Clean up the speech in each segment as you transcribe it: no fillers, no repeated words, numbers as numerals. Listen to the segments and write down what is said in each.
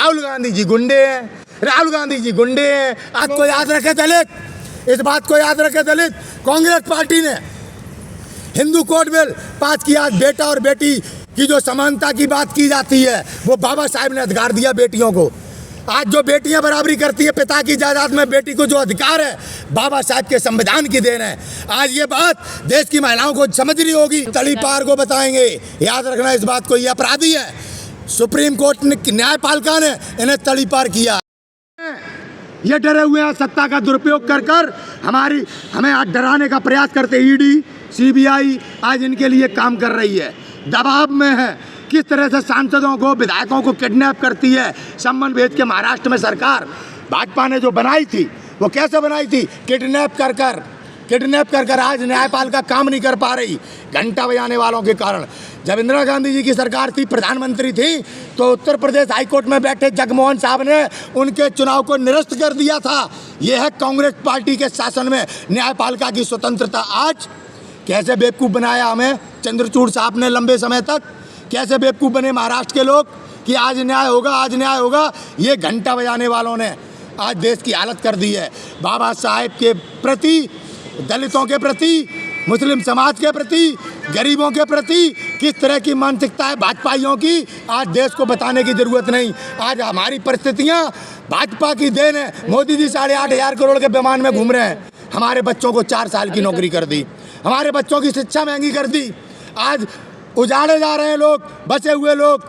राहुल गांधी जी गुंडे हैं, राहुल गांधी जी गुंडे हैं। बात को याद रखे दलित, इस बात को याद रखे दलित। कांग्रेस पार्टी ने हिंदू कोड बिल पास किया। आज बेटा और बेटी की जो समानता की बात की जाती है, वो बाबा साहब ने अधिकार दिया बेटियों को। आज जो बेटियां बराबरी करती है, पिता की जायदाद में बेटी को जो अधिकार है, बाबा साहब के संविधान की देन है। आज ये बात देश की महिलाओं को समझनी होगी। तड़ीपार को बताएंगे, याद रखना इस बात को। ये अपराधी है, सुप्रीम कोर्ट ने, न्यायपालिका ने इन्हें तड़ीपार किया। ये डरे हुए हैं सत्ता का दुरुपयोग कर कर हमें आज डराने का प्रयास करते। ईडी सीबीआई आज इनके लिए काम कर रही है, दबाव में है। किस तरह से सांसदों को, विधायकों को किडनैप करती है। संबंध भेद के महाराष्ट्र में सरकार भाजपा ने जो बनाई थी, वो कैसे बनाई थी? किडनैप कर आज न्यायपालिका काम नहीं कर पा रही, घंटा बजाने वालों के कारण। जब इंदिरा गांधी जी की सरकार थी, प्रधानमंत्री थी, तो उत्तर प्रदेश हाईकोर्ट में बैठे जगमोहन साहब ने उनके चुनाव को निरस्त कर दिया था। यह है कांग्रेस पार्टी के शासन में न्यायपालिका की स्वतंत्रता। आज कैसे बेवकूफ़ बनाया हमें चंद्रचूड़ साहब ने लंबे समय तक। कैसे बेवकूफ़ बने महाराष्ट्र के लोग कि आज न्याय होगा, आज न्याय होगा। ये घंटा बजाने वालों ने आज देश की हालत कर दी है। बाबा साहेब के प्रति, दलितों के प्रति, मुस्लिम समाज के प्रति, गरीबों के प्रति किस तरह की मानसिकता है भाजपाइयों की, आज देश को बताने की ज़रूरत नहीं। आज हमारी परिस्थितियाँ भाजपा की देन है। मोदी जी 8,500 करोड़ के विमान में घूम रहे हैं। हमारे बच्चों को 4 साल की नौकरी कर दी, हमारे बच्चों की शिक्षा महंगी कर दी। आज उजाड़े जा रहे हैं लोग, बचे हुए लोग।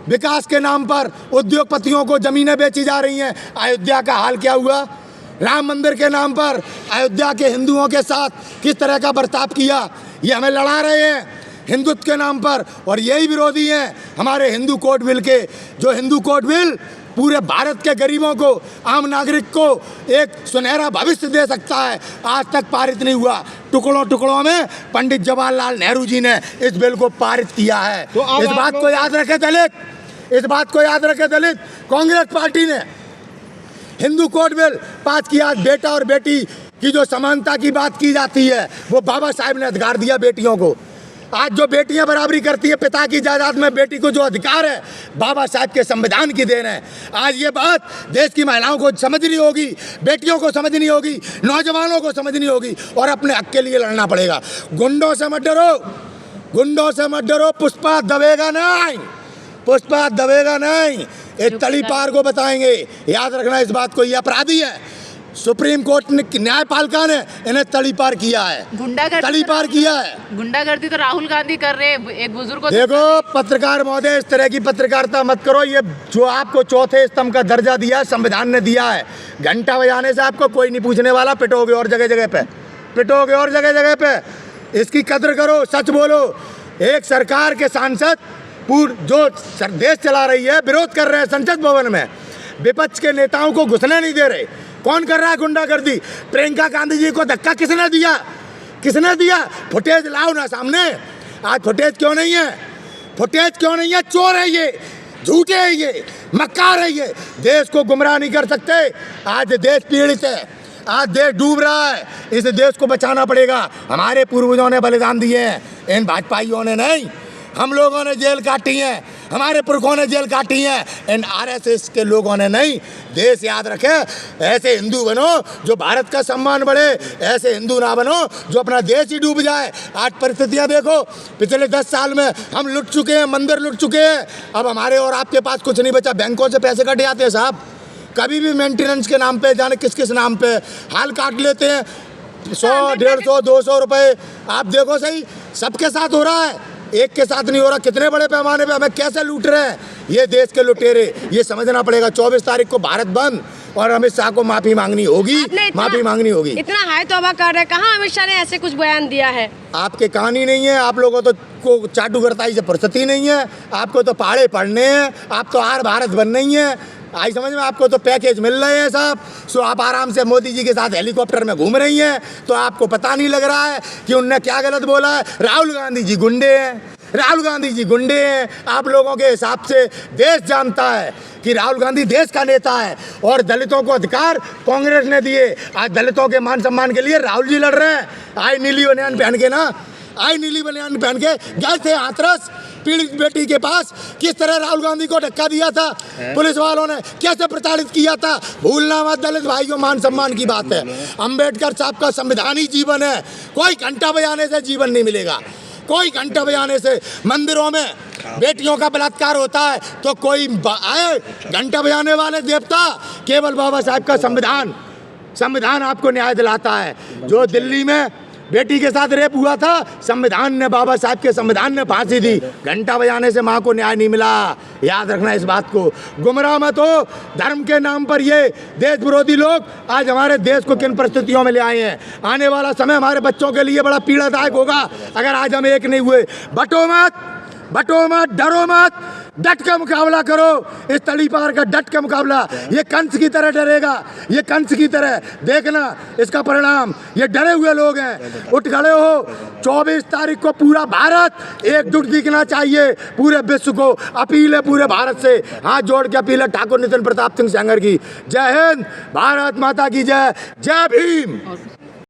विकास के नाम पर उद्योगपतियों को ज़मीनें बेची जा रही हैं। अयोध्या का हाल क्या हुआ? राम मंदिर के नाम पर अयोध्या के हिंदुओं के साथ किस तरह का बर्ताव किया। ये हमें लड़ा रहे हैं हिंदुत्व के नाम पर, और यही विरोधी हैं हमारे हिंदू कोड बिल के। जो हिंदू कोड बिल पूरे भारत के गरीबों को, आम नागरिक को एक सुनहरा भविष्य दे सकता है, आज तक पारित नहीं हुआ। टुकड़ों टुकड़ों में पंडित जवाहरलाल नेहरू जी ने इस बिल को पारित किया है। तो इस बात को याद रखे दलित, इस बात को याद रखे दलित। कांग्रेस पार्टी ने हिंदू कोड बिल पास किया। आज बेटा और बेटी की जो समानता की बात की जाती है, वो बाबा साहब ने अधिकार दिया बेटियों को। आज जो बेटियां बराबरी करती है, पिता की जायदाद में बेटी को जो अधिकार है, बाबा साहब के संविधान की देन है। आज ये बात देश की महिलाओं को समझनी होगी, बेटियों को समझनी होगी, नौजवानों को समझनी होगी, और अपने हक के लिए लड़ना पड़ेगा। गुंडों से मत डरो, गुंडों से मत डरो। पुष्पा दबेगा नहीं, पुष्पा दबेगा नहीं। ये तड़ीपार को बताएंगे, याद रखना इस बात को। ये अपराधी है, सुप्रीम कोर्ट ने, न्यायपालिका ने इन्हें तड़ीपार किया है, तड़ीपार किया है। गुंडागर्दी तो राहुल गांधी कर रहे हैं। एक बुजुर्ग को देखो पत्रकार महोदय, इस तरह की पत्रकारिता मत करो। ये जो आपको चौथे स्तंभ का दर्जा दिया, संविधान ने दिया है। घंटा बजाने से आपको कोई नहीं पूछने वाला। पिटोगे और जगह जगह पे, पिटोगे और जगह जगह पे। इसकी कद्र करो, सच बोलो। एक सरकार के सांसद जो देश चला रही है, विरोध कर रहे हैं संसद भवन में, विपक्ष के नेताओं को घुसने नहीं दे रहे। कौन कर रहा है गुंडागर्दी? प्रियंका गांधी जी को धक्का किसने दिया? किसने दिया? फुटेज लाओ ना सामने। आज फुटेज क्यों नहीं है? फुटेज क्यों नहीं है? चोर है ये, झूठे है ये, मक्कार है ये। देश को गुमराह नहीं कर सकते। आज देश पीड़ित है, आज देश डूब रहा है। इस देश को बचाना पड़ेगा। हमारे पूर्वजों ने बलिदान दिए हैं, इन भाजपाइयों ने नहीं। हम लोगों ने जेल काटी है, हमारे पुरखों ने जेल काटी है, इन आरएसएस के लोगों ने नहीं। देश याद रखे, ऐसे हिंदू बनो जो भारत का सम्मान बढ़े, ऐसे हिंदू ना बनो जो अपना देश ही डूब जाए। आज परिस्थितियां देखो, पिछले 10 साल में हम लुट चुके हैं, मंदिर लुट चुके हैं। अब हमारे और आपके पास कुछ नहीं बचा। बैंकों से पैसे कट जाते हैं साहब, कभी भी मेंटेनेंस के नाम पे, जाने किस किस नाम पे हाल काट लेते हैं। 100, 150, 200 रुपये। आप देखो सही, सबके साथ हो रहा है, एक के साथ नहीं हो रहा। कितने बड़े पैमाने पे हमें कैसे लूट रहे हैं ये देश के लुटेरे, ये समझना पड़ेगा। 24 तारीख को भारत बंद, और अमित शाह को माफी मांगनी होगी, माफी मांगनी होगी। इतना हाई तौबा कर रहे, कहाँ अमित शाह ने ऐसे कुछ बयान दिया है? आपके कहानी नहीं है, आप लोगों तो को चाटू करताई से फुर्सत ही नहीं है। आपको तो पहाड़े पढ़ने हैं, आप तो आर भारत बनना ही है। आई समझ में? आपको तो पैकेज मिल रहे हैं साहब, सो आप आराम से मोदी जी के साथ हेलीकॉप्टर में घूम रही हैं, तो आपको पता नहीं लग रहा है कि उनने क्या गलत बोला है। राहुल गांधी जी गुंडे हैं, राहुल गांधी जी गुंडे हैं। आप लोगों के हिसाब से देश जानता है कि राहुल गांधी देश का नेता है, और दलितों को अधिकार कांग्रेस ने दिए। आज दलितों के मान सम्मान के लिए राहुल जी लड़ रहे हैं। आज नीली बनियान पहन के ना, आई नीली बनियान पहन के गए थे हाथरस पीड़ित बेटी के पास। किस तरह राहुल गांधी को धक्का दिया था पुलिस वालों ने, कैसे प्रताड़ित किया था। भूलना मत दलित भाइयों, मान सम्मान की बात है। अंबेडकर साहब का संविधान ही जीवन है। कोई घंटा बजाने से जीवन नहीं मिलेगा, कोई घंटा बजाने से। मंदिरों में बेटियों का बलात्कार होता है तो कोई आए घंटा बजाने वाले देवता? केवल बाबा साहब का संविधान आपको न्याय दिलाता है। जो दिल्ली में बेटी के साथ रेप हुआ था, संविधान ने, बाबा साहब के संविधान ने फांसी दी। घंटा बजाने से माँ को न्याय नहीं मिला। याद रखना इस बात को। गुमराह मत हो। धर्म के नाम पर ये देश विरोधी लोग आज हमारे देश को किन परिस्थितियों में ले आए हैं। आने वाला समय हमारे बच्चों के लिए बड़ा पीड़ादायक होगा अगर आज हम एक नहीं हुए। बटो मत, डरो मत, डट का मुकाबला करो। इस तड़ी पार का डट का मुकाबला। ये कंस की तरह डरेगा, ये कंस की तरह। देखना इसका परिणाम। ये डरे हुए लोग हैं, उठ खड़े हो। 24 तारीख को पूरा भारत एकजुट दिखना चाहिए, पूरे विश्व को। अपील है पूरे भारत से, हाथ जोड़ के अपील है ठाकुर नितिन प्रताप सिंह सेंगर की। जय हिंद, भारत माता की जय, जय भीम।